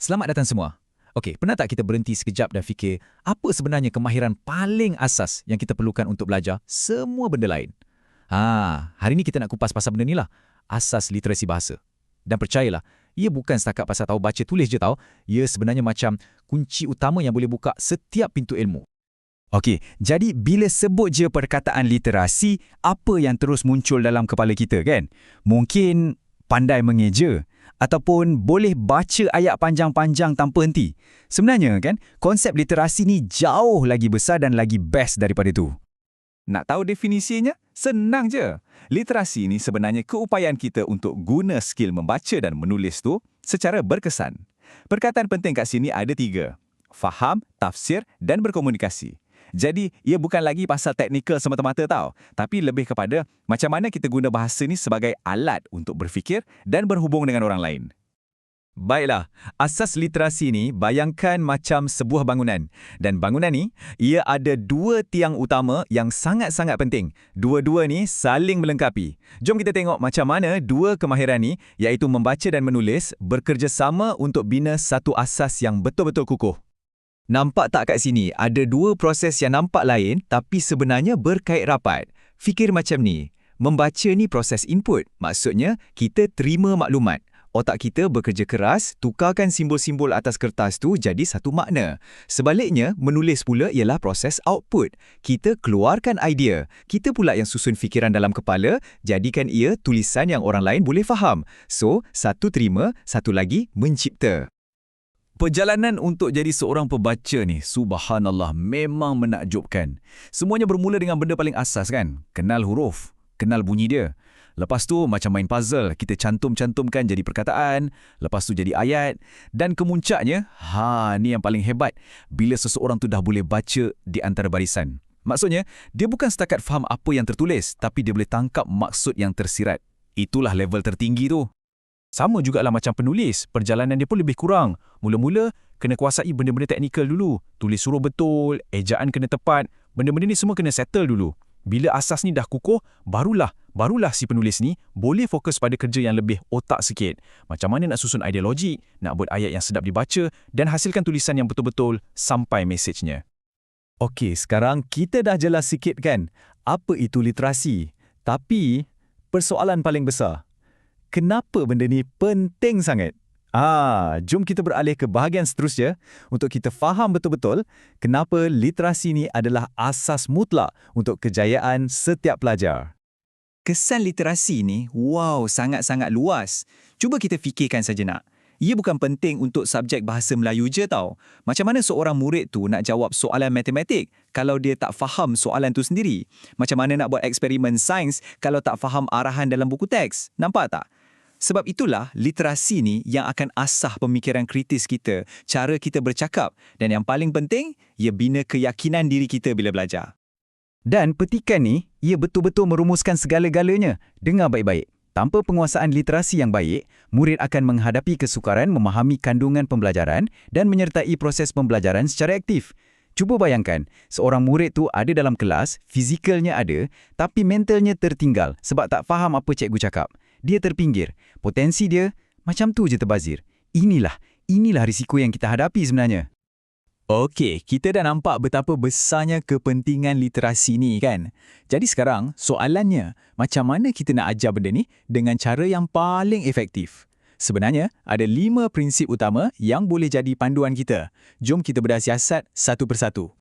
Selamat datang semua. Okey, pernah tak kita berhenti sekejap dan fikir apa sebenarnya kemahiran paling asas yang kita perlukan untuk belajar semua benda lain? Hari ni kita nak kupas pasal benda ni lah. Asas literasi bahasa. Dan percayalah, ia bukan setakat pasal tahu baca tulis je tau. Ia sebenarnya macam kunci utama yang boleh buka setiap pintu ilmu. Okey, jadi bila sebut je perkataan literasi, apa yang terus muncul dalam kepala kita kan? Mungkin pandai mengeja ataupun boleh baca ayat panjang-panjang tanpa henti. Sebenarnya kan, konsep literasi ni jauh lagi besar dan lagi best daripada tu. Nak tahu definisinya? Senang je. Literasi ni sebenarnya keupayaan kita untuk guna skill membaca dan menulis tu secara berkesan. Perkataan penting kat sini ada 3. Faham, tafsir dan berkomunikasi. Jadi, ia bukan lagi pasal teknikal semata-mata tau, tapi lebih kepada macam mana kita guna bahasa ni sebagai alat untuk berfikir dan berhubung dengan orang lain. Baiklah, asas literasi ni bayangkan macam sebuah bangunan. Dan bangunan ni, ia ada 2 tiang utama yang sangat-sangat penting. Dua-dua ni saling melengkapi. Jom kita tengok macam mana 2 kemahiran ni, iaitu membaca dan menulis, bekerjasama untuk bina satu asas yang betul-betul kukuh. Nampak tak kat sini, ada 2 proses yang nampak lain tapi sebenarnya berkait rapat. Fikir macam ni, membaca ni proses input, maksudnya kita terima maklumat. Otak kita bekerja keras, tukarkan simbol-simbol atas kertas tu jadi satu makna. Sebaliknya, menulis pula ialah proses output. Kita keluarkan idea. Kita pula yang susun fikiran dalam kepala, jadikan ia tulisan yang orang lain boleh faham. So, satu terima, satu lagi mencipta. Perjalanan untuk jadi seorang pembaca ni, subhanallah, memang menakjubkan. Semuanya bermula dengan benda paling asas kan? Kenal huruf, kenal bunyi dia. Lepas tu macam main puzzle, kita cantum-cantumkan jadi perkataan, lepas tu jadi ayat. Dan kemuncaknya, ni yang paling hebat, bila seseorang tu dah boleh baca di antara barisan. Maksudnya, dia bukan setakat faham apa yang tertulis, tapi dia boleh tangkap maksud yang tersirat. Itulah level tertinggi tu. Sama jugalah macam penulis, perjalanan dia pun lebih kurang. Mula-mula, kena kuasai benda-benda teknikal dulu. Tulis huruf betul, ejaan kena tepat, benda-benda ni semua kena settle dulu. Bila asas ni dah kukuh, barulah si penulis ni boleh fokus pada kerja yang lebih otak sikit. Macam mana nak susun ideologi, nak buat ayat yang sedap dibaca dan hasilkan tulisan yang betul-betul sampai mesejnya. Okey, sekarang kita dah jelas sikit kan, apa itu literasi. Tapi, persoalan paling besar, kenapa benda ni penting sangat? Jom kita beralih ke bahagian seterusnya untuk kita faham betul-betul kenapa literasi ni adalah asas mutlak untuk kejayaan setiap pelajar. Kesan literasi ni, sangat-sangat luas. Cuba kita fikirkan sejenak. Ia bukan penting untuk subjek bahasa Melayu je tau. Macam mana seorang murid tu nak jawab soalan matematik kalau dia tak faham soalan tu sendiri? Macam mana nak buat eksperimen sains kalau tak faham arahan dalam buku teks? Nampak tak? Sebab itulah literasi ni yang akan asah pemikiran kritis kita, cara kita bercakap dan yang paling penting, ia bina keyakinan diri kita bila belajar. Dan petikan ni, ia betul-betul merumuskan segala-galanya. Dengar baik-baik. Tanpa penguasaan literasi yang baik, murid akan menghadapi kesukaran memahami kandungan pembelajaran dan menyertai proses pembelajaran secara aktif. Cuba bayangkan, seorang murid tu ada dalam kelas, fizikalnya ada, tapi mentalnya tertinggal sebab tak faham apa cikgu cakap. Dia terpinggir. Potensi dia macam tu je terbazir. Inilah risiko yang kita hadapi sebenarnya. Okey, kita dah nampak betapa besarnya kepentingan literasi ni kan? Jadi sekarang, soalannya, macam mana kita nak ajar benda ni dengan cara yang paling efektif? Sebenarnya, ada 5 prinsip utama yang boleh jadi panduan kita. Jom kita bedah siasat satu persatu.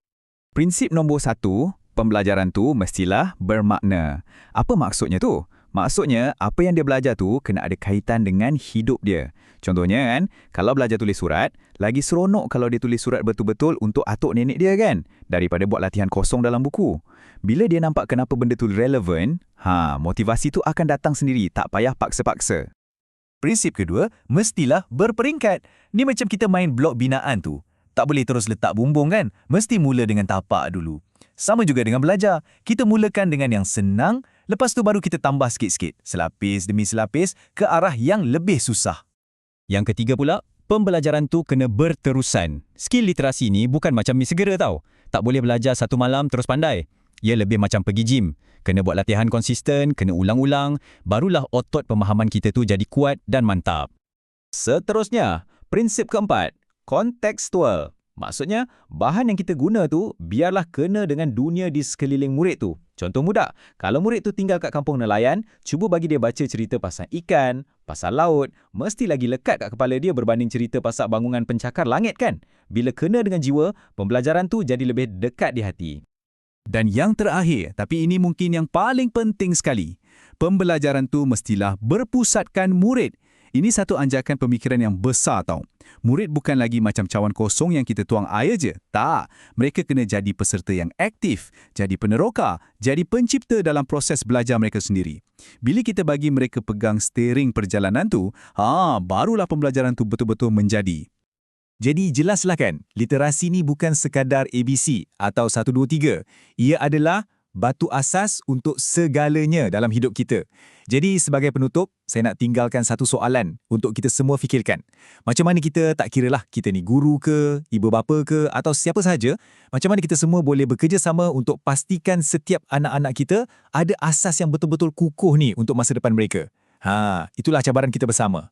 Prinsip nombor 1, pembelajaran tu mestilah bermakna. Apa maksudnya tu? Maksudnya, apa yang dia belajar tu kena ada kaitan dengan hidup dia. Contohnya kan, kalau belajar tulis surat, lagi seronok kalau dia tulis surat betul-betul untuk atuk nenek dia kan, daripada buat latihan kosong dalam buku. Bila dia nampak kenapa benda tu relevan, motivasi tu akan datang sendiri, tak payah paksa-paksa. Prinsip kedua, mestilah berperingkat. Ni macam kita main blok binaan tu. Tak boleh terus letak bumbung kan? Mesti mula dengan tapak dulu. Sama juga dengan belajar. Kita mulakan dengan yang senang, lepas tu baru kita tambah sikit-sikit, selapis demi selapis, ke arah yang lebih susah. Yang ketiga pula, pembelajaran tu kena berterusan. Skill literasi ni bukan macam mi segera tau. Tak boleh belajar satu malam terus pandai. Ia lebih macam pergi gym. Kena buat latihan konsisten, kena ulang-ulang, barulah otot pemahaman kita tu jadi kuat dan mantap. Seterusnya, Prinsip keempat, kontekstual. Maksudnya, bahan yang kita guna tu biarlah kena dengan dunia di sekeliling murid tu. Contoh mudah, kalau murid tu tinggal kat kampung nelayan, cuba bagi dia baca cerita pasal ikan, pasal laut, mesti lagi lekat kat kepala dia berbanding cerita pasal bangunan pencakar langit kan? Bila kena dengan jiwa, pembelajaran tu jadi lebih dekat di hati. Dan yang terakhir, tapi ini mungkin yang paling penting sekali, pembelajaran tu mestilah berpusatkan murid. Ini satu anjakan pemikiran yang besar tau. Murid bukan lagi macam cawan kosong yang kita tuang air je. Tak, mereka kena jadi peserta yang aktif, jadi peneroka, jadi pencipta dalam proses belajar mereka sendiri. Bila kita bagi mereka pegang steering perjalanan tu, barulah pembelajaran tu betul-betul menjadi. Jadi jelaslah kan, literasi ni bukan sekadar ABC atau 1, 2, 3. Ia adalah batu asas untuk segalanya dalam hidup kita. Jadi sebagai penutup, saya nak tinggalkan satu soalan untuk kita semua fikirkan. Macam mana kita, tak kiralah kita ni guru ke, ibu bapa ke atau siapa sahaja, macam mana kita semua boleh bekerjasama untuk pastikan setiap anak-anak kita ada asas yang betul-betul kukuh ni untuk masa depan mereka. Itulah cabaran kita bersama.